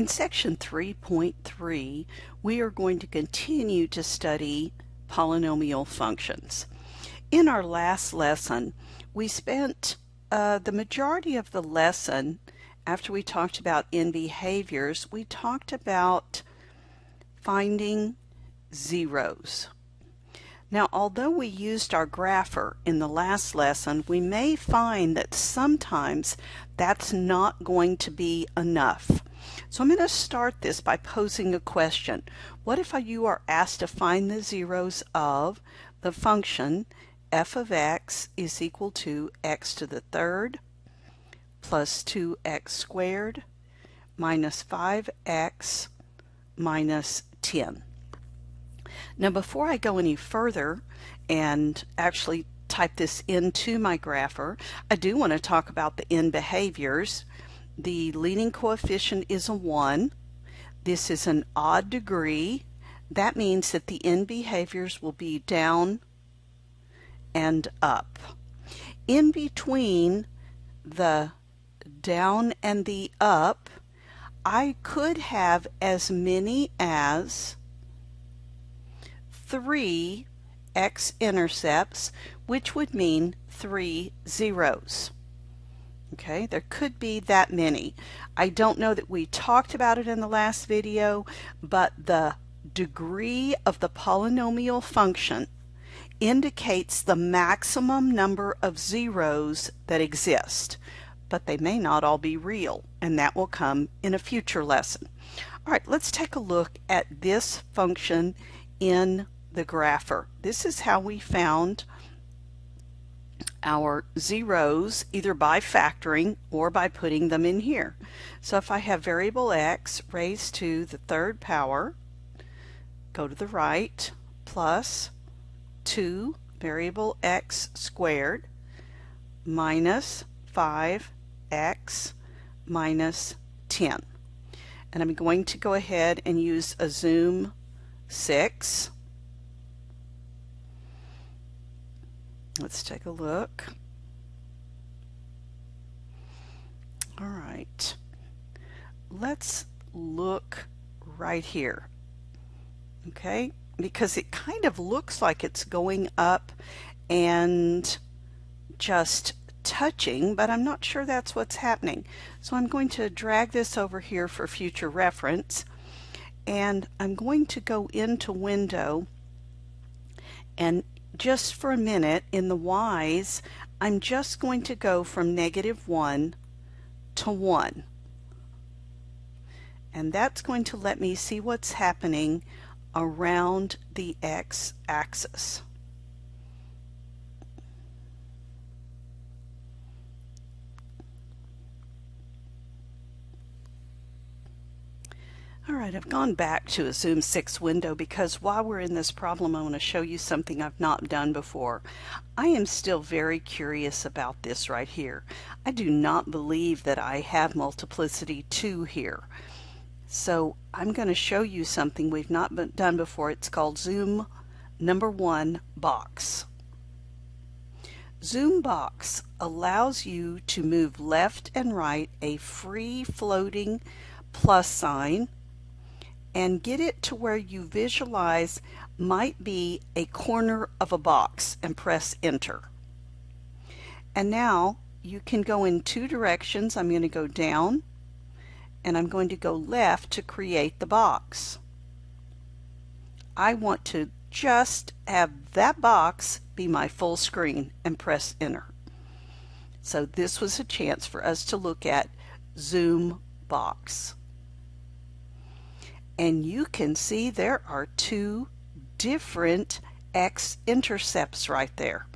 In section 3.3, we are going to continue to study polynomial functions. In our last lesson, we spent the majority of the lesson, after we talked about end behaviors, we talked about finding zeros. Now, although we used our grapher in the last lesson, we may find that sometimes that's not going to be enough. So I'm going to start this by posing a question. What if you are asked to find the zeros of the function f of x is equal to x to the third plus 2x squared minus 5x minus 10? Now, before I go any further and actually type this into my grapher, I do want to talk about the end behaviors. The leading coefficient is a 1. This is an odd degree. That means that the end behaviors will be down and up. In between the down and the up, I could have as many as 3 x-intercepts, which would mean 3 zeros. Okay, there could be that many. I don't know that we talked about it in the last video, but the degree of the polynomial function indicates the maximum number of zeros that exist, but they may not all be real, and that will come in a future lesson. All right, let's take a look at this function in the grapher. This is how we found our zeros, either by factoring or by putting them in here. So if I have variable x raised to the third power, go to the right, plus 2 variable x squared minus 5x minus 10. And I'm going to go ahead and use a zoom 6. Let's take a look. All right. Let's look right here. Okay? Because it kind of looks like it's going up and just touching, but I'm not sure that's what's happening. So I'm going to drag this over here for future reference, and I'm going to go into Window, and just for a minute in the y's, I'm just going to go from -1 to 1. And that's going to let me see what's happening around the x-axis. All right, I've gone back to a Zoom 6 window because while we're in this problem, I want to show you something I've not done before. I am still very curious about this right here. I do not believe that I have multiplicity 2 here. So I'm going to show you something we've not done before. It's called Zoom number 1 box. Zoom box allows you to move left and right a free floating plus sign and get it to where you visualize might be a corner of a box and press enter. And now you can go in 2 directions. I'm going to go down and I'm going to go left to create the box. I want to just have that box be my full screen and press enter. So this was a chance for us to look at Zoom box. And you can see there are 2 different x-intercepts right there.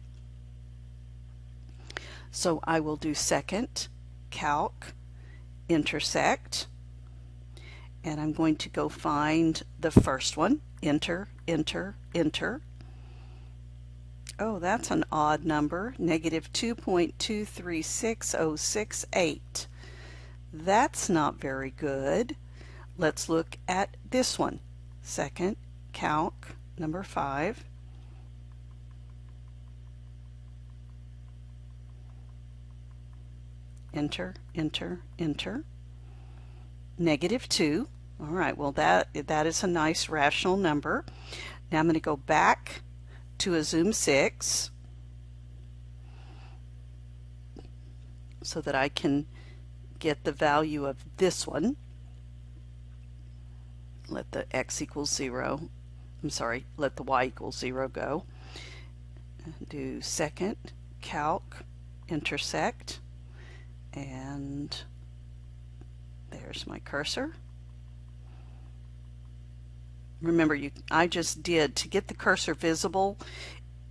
So I will do second calc intersect, and I'm going to go find the first one. Enter, enter, enter. Oh, that's an odd number, -2.236068. That's not very good. Let's look at this one. Second calc number 5. Enter, enter, enter. negative 2. All right, well that is a nice rational number. Now I'm going to go back to a zoom 6 so that I can get the value of this one. Let the x equals 0. I'm sorry, let the y equals 0 go. Do second, calc, intersect, and there's my cursor. Remember, I just did, to get the cursor visible,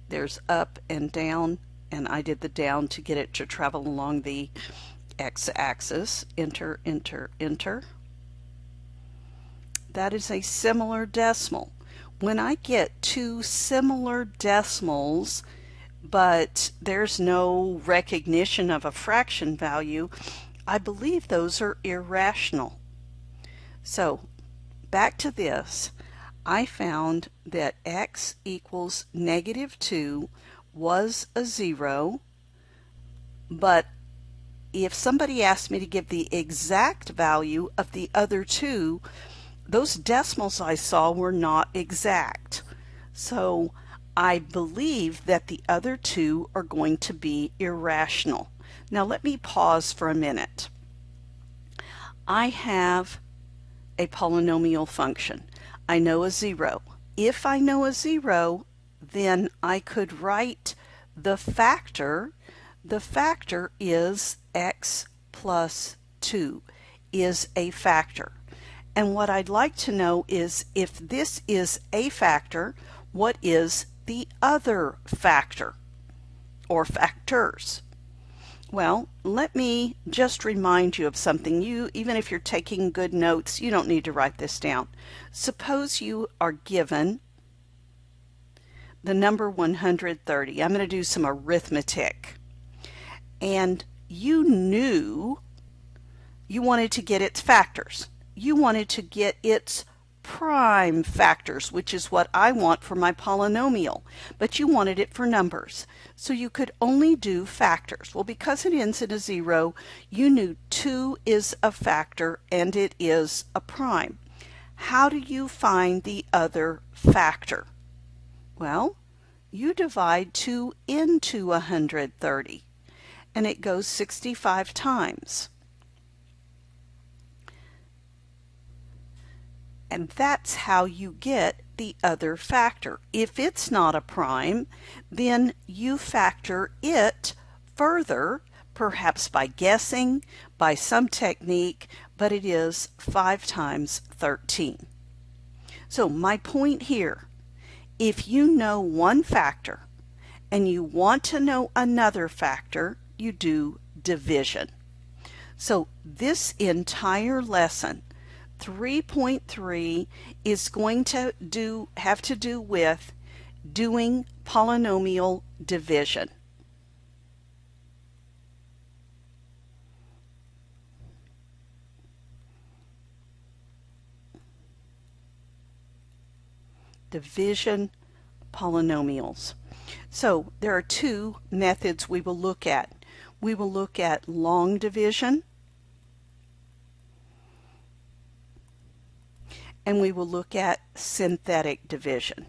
there's up and down, and I did the down to get it to travel along the x-axis. Enter, enter, enter. That is a similar decimal. When I get two similar decimals, but there's no recognition of a fraction value, I believe those are irrational. So back to this, I found that x equals negative 2 was a 0, but if somebody asked me to give the exact value of the other two, those decimals I saw were not exact. So I believe that the other two are going to be irrational. Now let me pause for a minute. I have a polynomial function. I know a 0. If I know a 0, then I could write the factor. The factor is x plus 2 is a factor. And what I'd like to know is, if this is a factor, what is the other factor or factors? Well, let me just remind you of something. Even if you're taking good notes, you don't need to write this down. Suppose you are given the number 130. I'm going to do some arithmetic. And you knew you wanted to get its factors. You wanted to get its prime factors, which is what I want for my polynomial, but you wanted it for numbers. So you could only do factors. Well, because it ends in a 0, you knew 2 is a factor and it is a prime. How do you find the other factor? Well, you divide 2 into 130, and it goes 65 times. And that's how you get the other factor. If it's not a prime, then you factor it further, perhaps by guessing, by some technique, but it is 5 times 13. So my point here, if you know one factor and you want to know another factor, you do division. So this entire lesson, 3.3, is going to have to do with doing polynomial division. Division polynomials. So there are two methods we will look at. We will look at long division, and we will look at synthetic division.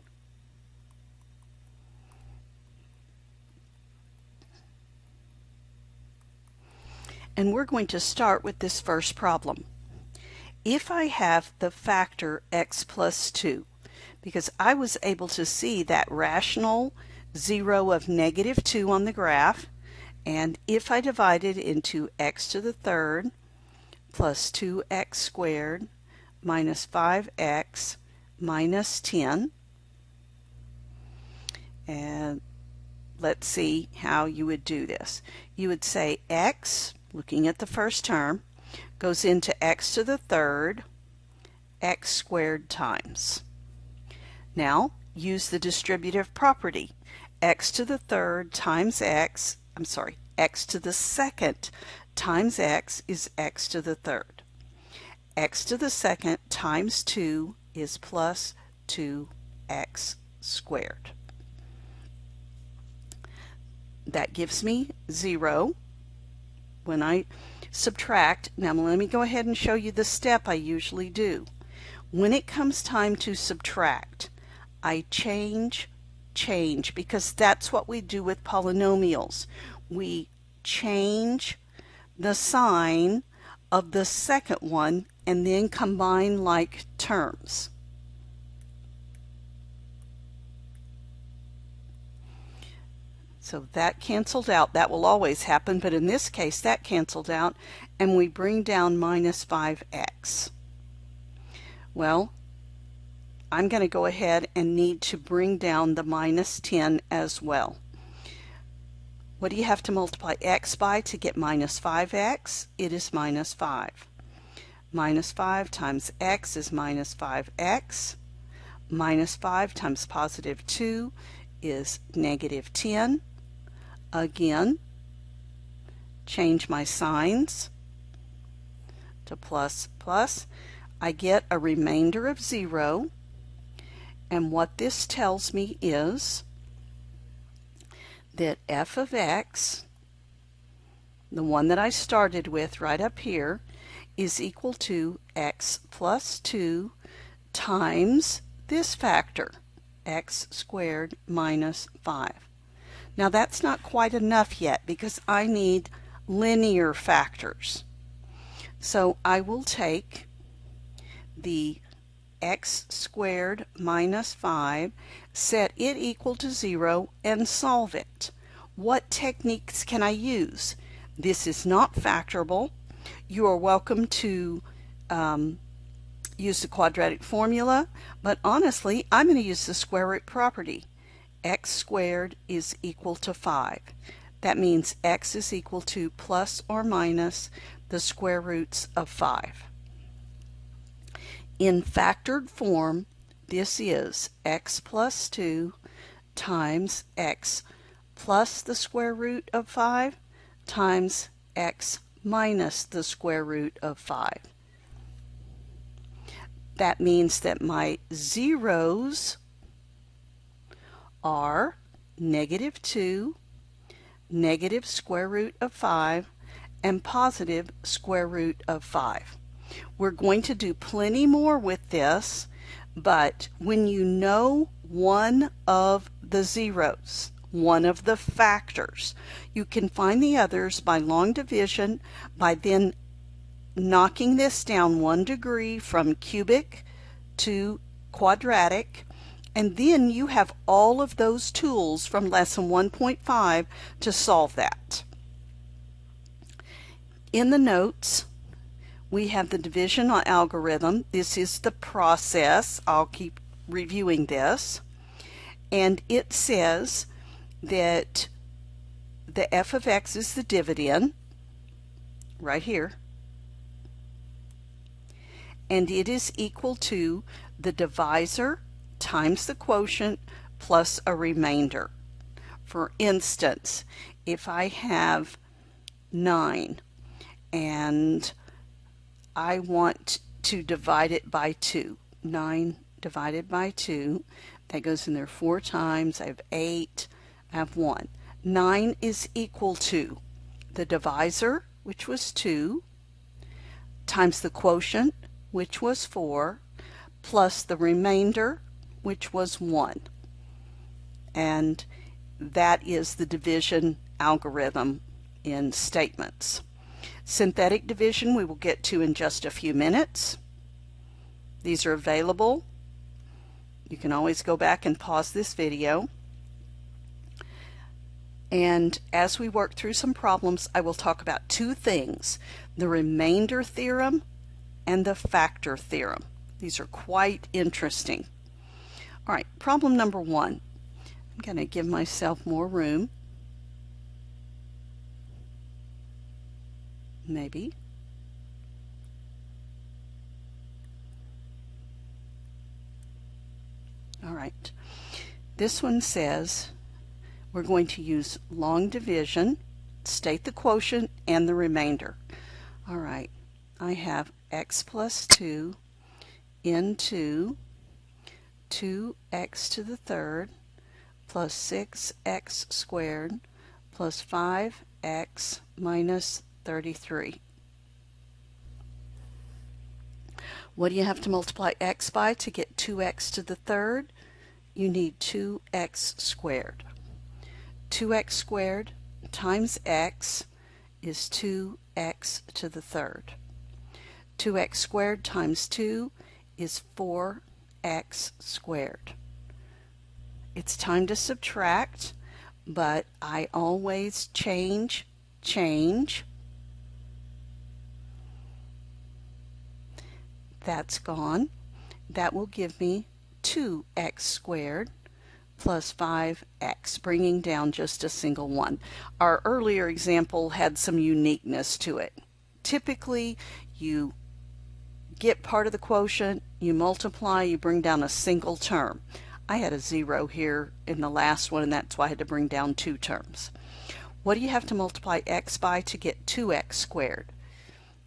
And we're going to start with this first problem. If I have the factor x plus 2, because I was able to see that rational 0 of negative 2 on the graph, and if I divide it into x to the third plus 2x squared minus 5x minus 10, and let's see how you would do this. You would say x, looking at the first term, goes into x to the third, x squared times. Now use the distributive property. X to the third times x, x to the second times x is x to the third. X to the second times 2 is plus 2x squared. That gives me 0. subtract. Now let me go ahead and show you the step I usually do. When it comes time to subtract, I change, because that's what we do with polynomials. We change the sign of the second one and then combine like terms. So that canceled out. That will always happen, but in this case that canceled out, and we bring down minus 5x. Well, I'm going to go ahead and need to bring down the minus 10 as well. What do you have to multiply x by to get minus 5x? It is minus 5. Minus 5 times x is minus 5x. Minus 5 times positive 2 is negative 10. Again, change my signs to plus plus. I get a remainder of 0, and what this tells me is that f of x, the one that I started with right up here, is equal to x plus 2 times this factor, x squared minus 5. Now that's not quite enough yet because I need linear factors. So I will take the x squared minus 5, set it equal to 0, and solve it. What techniques can I use? This is not factorable. You are welcome to use the quadratic formula, but honestly, I'm going to use the square root property. X squared is equal to 5. That means x is equal to plus or minus the square roots of 5. In factored form, this is x plus 2 times x plus the square root of 5 times x minus the square root of 5. That means that my zeros are negative 2, negative square root of 5, and positive square root of 5. We're going to do plenty more with this, but when you know one of the zeros, one of the factors, you can find the others by long division, by then knocking this down 1 degree from cubic to quadratic, and then you have all of those tools from lesson 1.5 to solve that. In the notes, we have the division algorithm. This is the process. I'll keep reviewing this. And it says that the f of x is the dividend, right here. And it is equal to the divisor times the quotient plus a remainder. For instance, if I have 9 and I want to divide it by 2, 9 divided by 2, that goes in there 4 times, I have 8, I have 1. 9 is equal to the divisor, which was 2, times the quotient, which was 4, plus the remainder, which was 1. And that is the division algorithm in statements. Synthetic division we will get to in just a few minutes. These are available. You can always go back and pause this video. And as we work through some problems, I will talk about two things: the remainder theorem and the factor theorem. These are quite interesting. All right, problem number 1. I'm going to give myself more room. Maybe. All right. This one says we're going to use long division, state the quotient and the remainder. All right. I have x plus 2 into 2x to the third plus 6x squared plus 5x minus 33. What do you have to multiply x by to get 2x to the third? You need 2x squared. 2x squared times x is 2x to the third. 2x squared times 2 is 4x squared. It's time to subtract, but I always change. That's gone. That will give me 2x squared plus 5x, bringing down just a single one. Our earlier example had some uniqueness to it. Typically, you get part of the quotient, you multiply, you bring down a single term. I had a 0 here in the last one, and that's why I had to bring down 2 terms. What do you have to multiply x by to get 2x squared?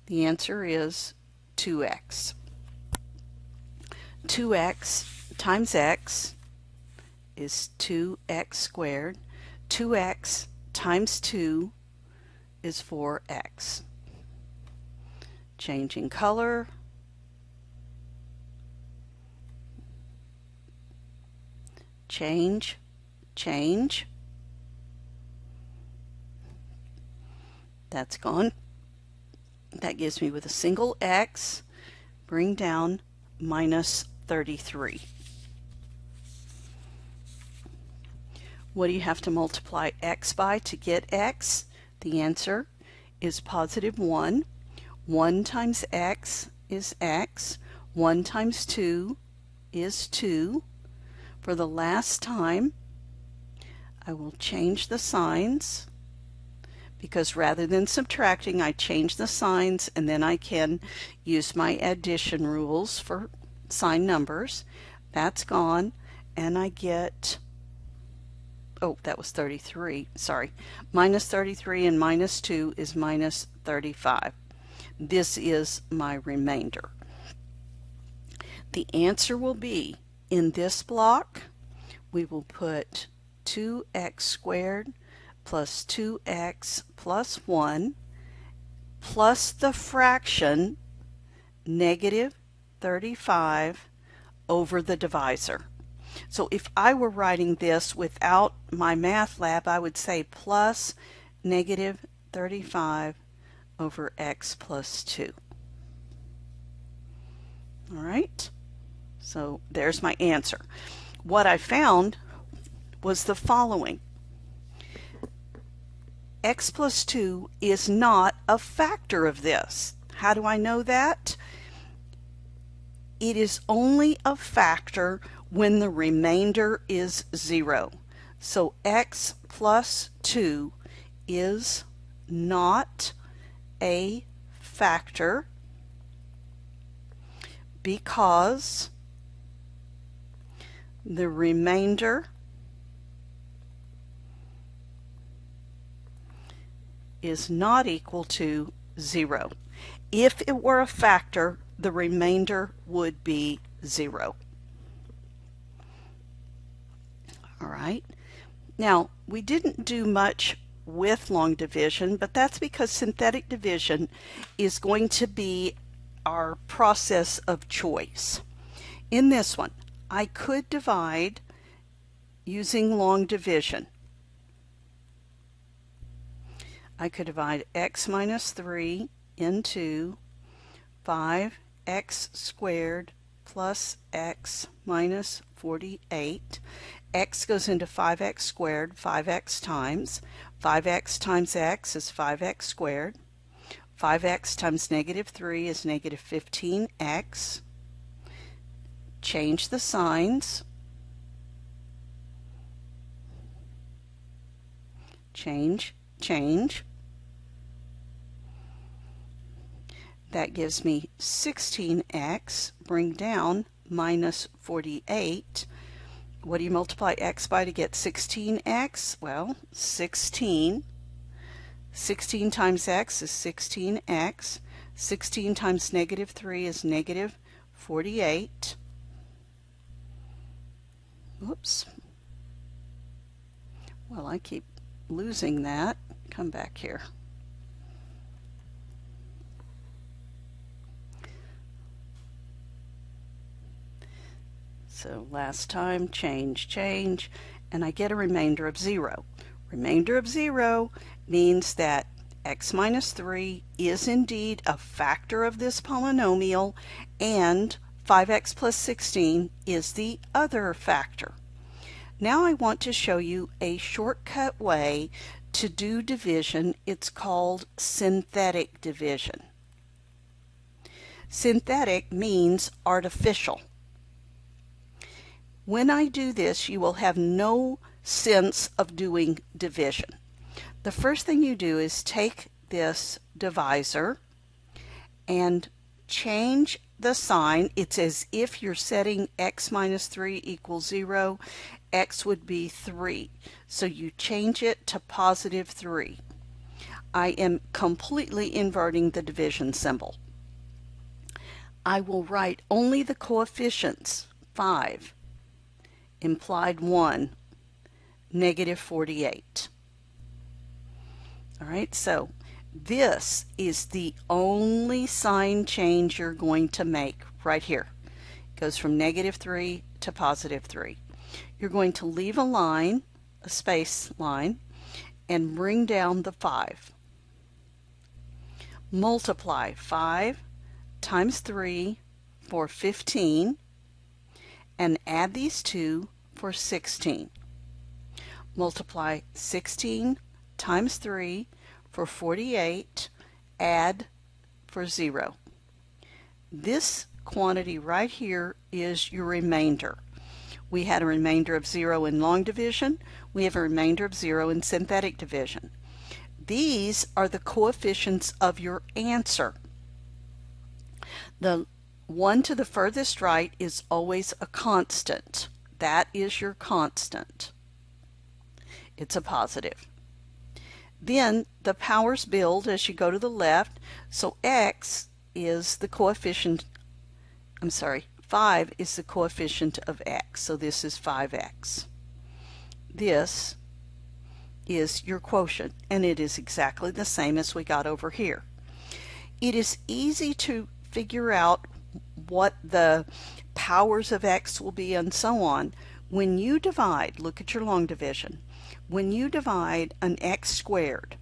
The answer is 2x. 2x times x is 2x squared. 2x times 2 is 4x. Changing color. Change. That's gone. That gives me with a single x, bring down minus 33. What do you have to multiply x by to get x? The answer is positive 1. 1 times x is x. 1 times 2 is 2. For the last time, I will change the signs, because rather than subtracting, I change the signs, and then I can use my addition rules for sign numbers. That's gone, and I get, oh, that was 33, sorry. Minus 33 and minus 2 is minus 35. This is my remainder. The answer will be, in this block, we will put 2x squared plus 2x plus 1 plus the fraction negative 35 over the divisor. So if I were writing this without my math lab, I would say plus negative 35 over x plus 2. All right, so there's my answer. What I found was the following. X plus 2 is not a factor of this. How do I know that? It is only a factor when the remainder is 0. So x plus 2 is not a factor because the remainder is not equal to 0. If it were a factor, the remainder would be 0. All right. Now, we didn't do much with long division, but that's because synthetic division is going to be our process of choice. In this one, I could divide using long division. I could divide x minus 3 into 5x squared plus x minus 48. X goes into 5x squared 5x times. 5x times x is 5x squared. 5x times negative 3 is negative 15x. Change the signs. Change. That gives me 16x, bring down minus 48. What do you multiply x by to get 16x? Well, 16. 16 times x is 16x. 16 times negative 3 is negative 48. Whoops. Well, I keep losing that. Come back here. So last time, change, change, and I get a remainder of 0. Remainder of 0 means that x minus 3 is indeed a factor of this polynomial, and 5x plus 16 is the other factor. Now I want to show you a shortcut way to do division. It's called synthetic division. Synthetic means artificial. When I do this, you will have no sense of doing division. The first thing you do is take this divisor and change the sign. It's as if you're setting x minus 3 equals 0. X would be 3. So you change it to positive 3. I am completely inverting the division symbol. I will write only the coefficients, 5, implied 1, negative 48. All right, so this is the only sign change you're going to make right here. It goes from negative 3 to positive 3. You're going to leave a line, a space line, and bring down the 5. Multiply 5 times 3 for 15, and add these two for 16. Multiply 16 times 3 for 48, add for 0. This quantity right here is your remainder. We had a remainder of 0 in long division. We have a remainder of 0 in synthetic division. These are the coefficients of your answer. The one to the furthest right is always a constant. That is your constant. It's a positive. Then the powers build as you go to the left. So x is the coefficient, 5 is the coefficient of x. So this is 5x. This is your quotient, and it is exactly the same as we got over here. It is easy to figure out what the powers of x will be and so on. When you divide, look at your long division, when you divide an x squared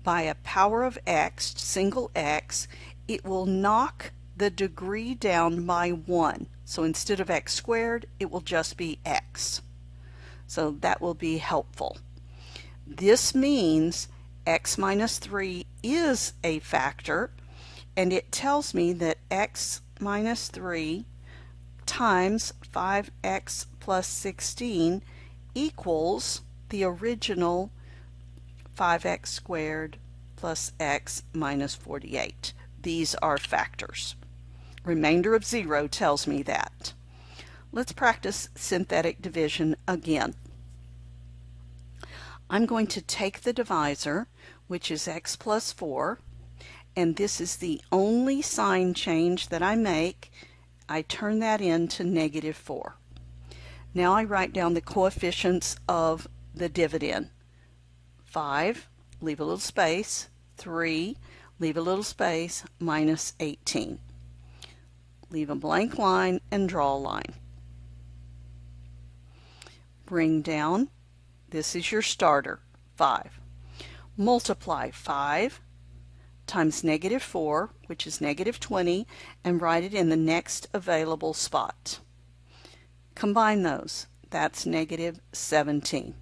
by a power of x, single x, it will knock the degree down by 1. So instead of x squared, it will just be x. So that will be helpful. This means x minus 3 is a factor, and it tells me that x minus 3 times 5x plus 16 equals the original 5x squared plus x minus 48. These are factors. Remainder of 0 tells me that. Let's practice synthetic division again. I'm going to take the divisor, which is x plus 4, and this is the only sign change that I make. I turn that into negative 4. Now I write down the coefficients of the dividend. 5, leave a little space, 3, leave a little space, minus 18. Leave a blank line and draw a line. Bring down, this is your starter, 5. Multiply 5 times negative 4, which is negative 20, and write it in the next available spot. Combine those. That's negative 17.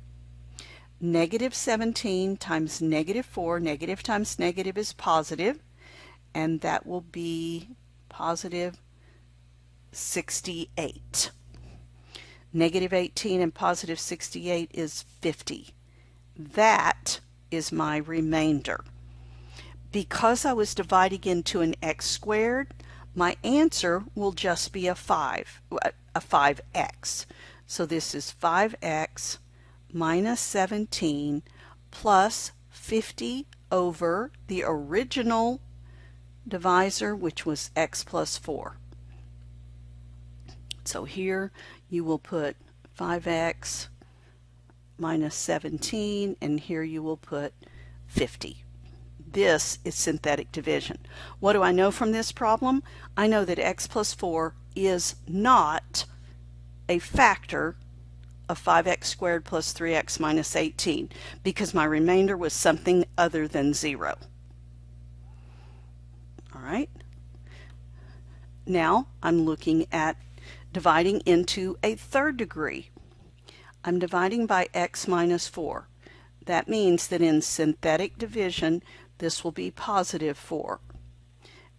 Negative 17 times negative 4, negative times negative is positive, and that will be positive 68. Negative 18 and positive 68 is 50. That is my remainder. Because I was dividing into an x squared, my answer will just be a 5x. So this is 5x minus 17 plus 50 over the original divisor, which was x plus 4. So here you will put 5x minus 17, and here you will put 50. This is synthetic division. What do I know from this problem? I know that x plus 4 is not a factor of 5x squared plus 3x minus 18 because my remainder was something other than 0. All right. Now I'm looking at dividing into a third degree. I'm dividing by x minus 4. That means that in synthetic division, this will be positive 4.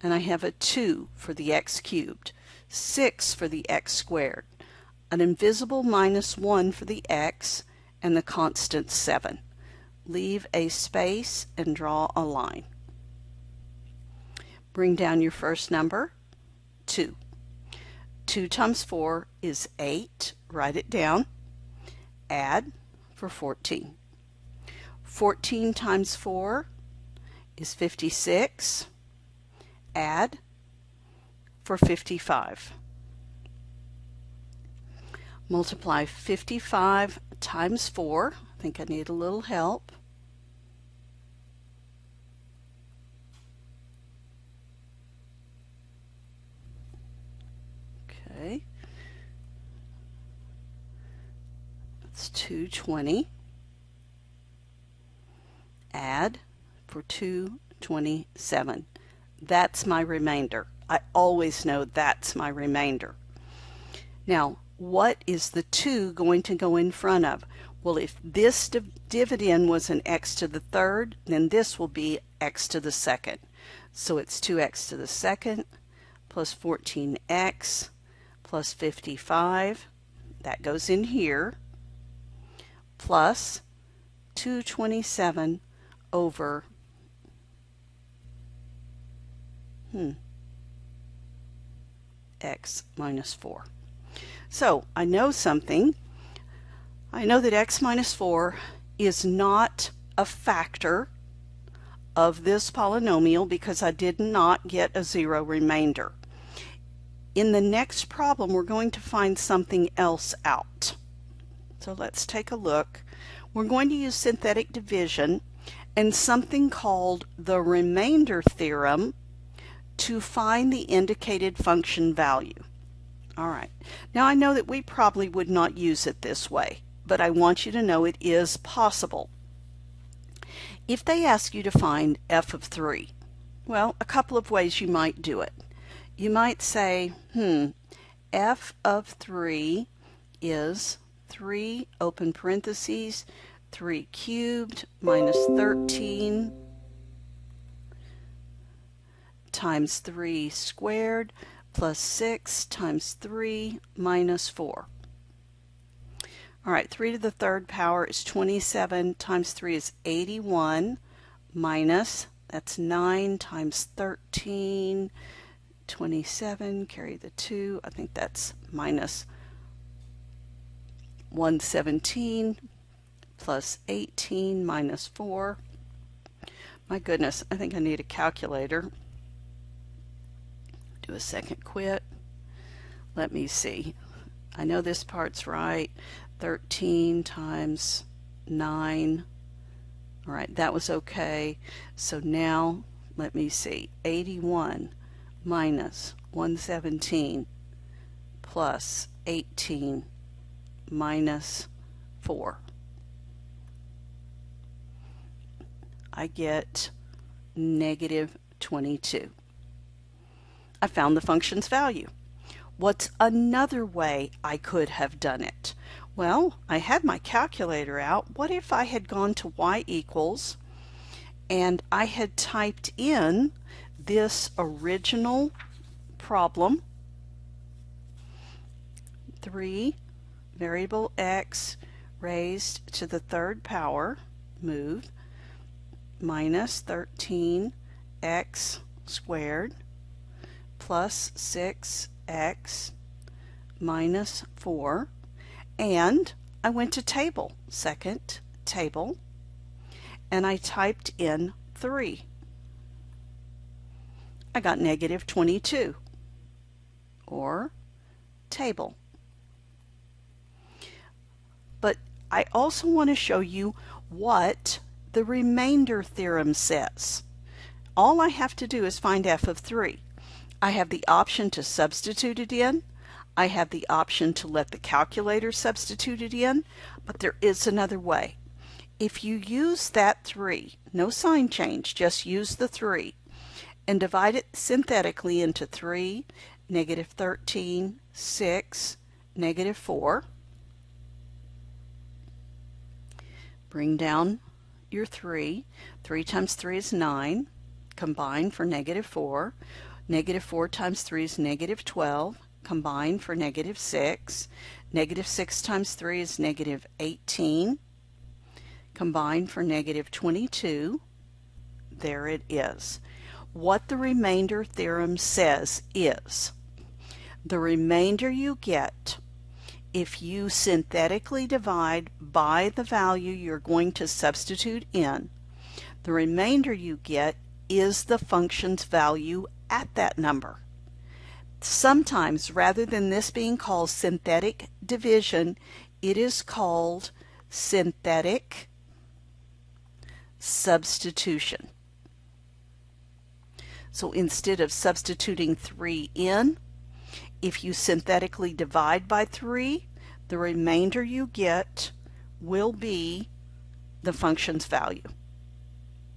And I have a 2 for the x cubed, 6 for the x squared, an invisible minus 1 for the x, and the constant 7. Leave a space and draw a line. Bring down your first number, 2. 2 times 4 is 8. Write it down. Add for 14. 14 times 4 is 56. Add for 55. Multiply 55 times 4. I think I need a little help. Okay. That's 220. Add for 227. That's my remainder. I always know that's my remainder. Now, what is the 2 going to go in front of? Well, if this dividend was an x to the third, then this will be x to the second. So it's 2x to the second plus 14x plus 55. That goes in here. Plus 227 over x minus 4. So I know something. I know that x minus 4 is not a factor of this polynomial because I did not get a 0 remainder. In the next problem, we're going to find something else out. So let's take a look. We're going to use synthetic division and something called the remainder theorem to find the indicated function value. All right. Now I know that we probably would not use it this way, but I want you to know it is possible. If they ask you to find f of 3, well, a couple of ways you might do it. You might say, f of 3 is 3, open parentheses, 3 cubed minus 13 times 3 squared plus 6 times 3 minus 4. All right, 3 to the third power is 27 times 3 is 81 minus, that's 9 times 13, 27, carry the 2, I think that's minus 117 plus 18 minus 4. My goodness, I think I need a calculator. Do a second quit. Let me see. I know this part's right. 13 times 9. All right, that was okay. So now, let me see. 81 minus 117 plus 18 minus 4. I get negative 22. I found the function's value. What's another way I could have done it? Well, I had my calculator out. What if I had gone to y equals and I had typed in this original problem, 3 variable x raised to the third power, move, minus 13x squared plus 6x minus 4, and I went to table, second table, and I typed in 3. I got negative 22, or table. But I also want to show you what the remainder theorem says. All I have to do is find f of 3. I have the option to substitute it in. I have the option to let the calculator substitute it in, but there is another way. If you use that 3, no sign change, just use the 3, and divide it synthetically into 3, negative 13, 6, negative 4. Bring down your 3. 3 times 3 is 9. Combine for negative 4. Negative 4 times 3 is negative 12. Combine for negative 6. Negative 6 times 3 is negative 18. Combine for negative 22. There it is. What the remainder theorem says is the remainder you get if you synthetically divide by the value you're going to substitute in, the remainder you get is the function's value at that number. Sometimes, rather than this being called synthetic division, it is called synthetic substitution. So instead of substituting 3 in, if you synthetically divide by 3, the remainder you get will be the function's value.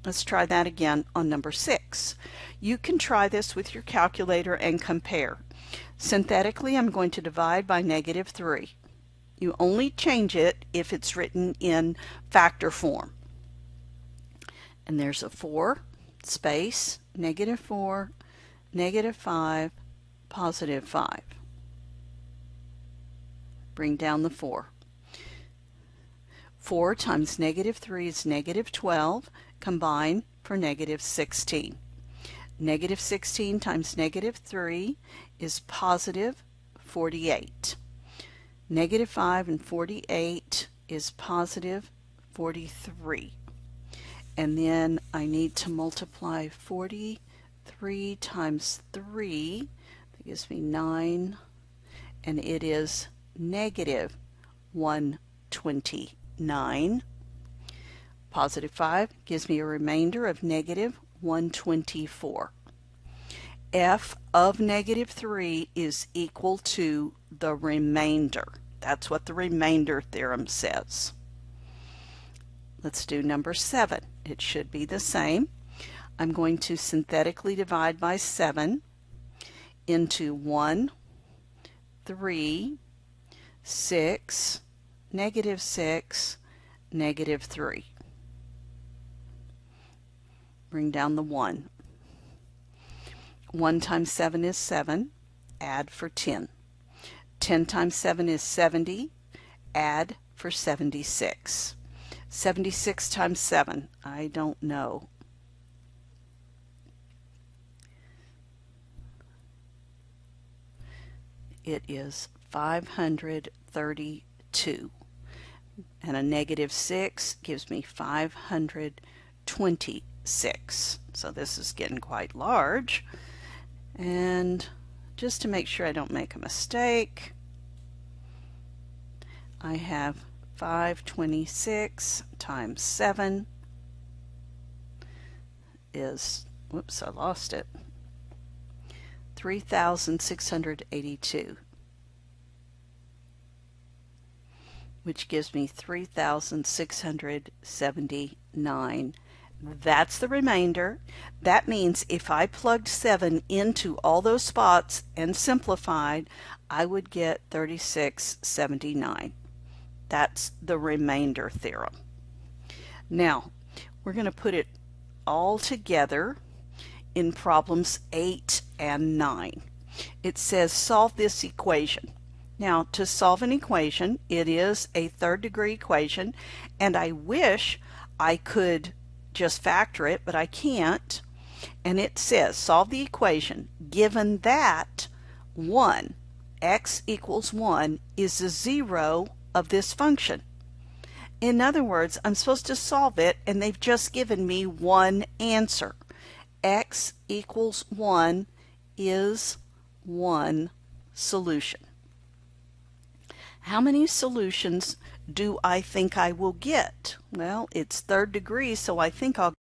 Let's try that again on number 6. You can try this with your calculator and compare. Synthetically, I'm going to divide by negative 3. You only change it if it's written in factor form. And there's a 4, space, negative 4, negative 5, positive 5. Bring down the 4. 4 times negative 3 is negative 12. Combine for negative 16. Negative 16 times negative 3 is positive 48. Negative 5 and 48 is positive 43. And then I need to multiply 43 times 3. That gives me 9. And it is negative 129. Positive 5 gives me a remainder of negative 124. F of negative 3 is equal to the remainder. That's what the remainder theorem says. Let's do number 7. It should be the same. I'm going to synthetically divide by 7 into 1, 3, 6, negative 6, negative 3. Bring down the 1. 1 times 7 is 7. Add for 10. 10 times 7 is 70. Add for 76. 76 times 7, I don't know. It is 532. And a negative 6 gives me 526. So this is getting quite large. And just to make sure I don't make a mistake, I have 526 times 7 is, whoops, I lost it, 3,682, which gives me 3,679. That's the remainder. That means if I plugged 7 into all those spots and simplified, I would get 3679. That's the remainder theorem. Now, we're going to put it all together in problems 8 and 9. It says solve this equation. Now, to solve an equation, it is a third-degree equation, and I wish I could just factor it, but I can't. And it says solve the equation given that 1, x equals 1, is the 0 of this function. In other words, I'm supposed to solve it, and they've just given me one answer. X equals 1 is one solution. How many solutions do I think I will get? Well, it's third degree, so I think I'll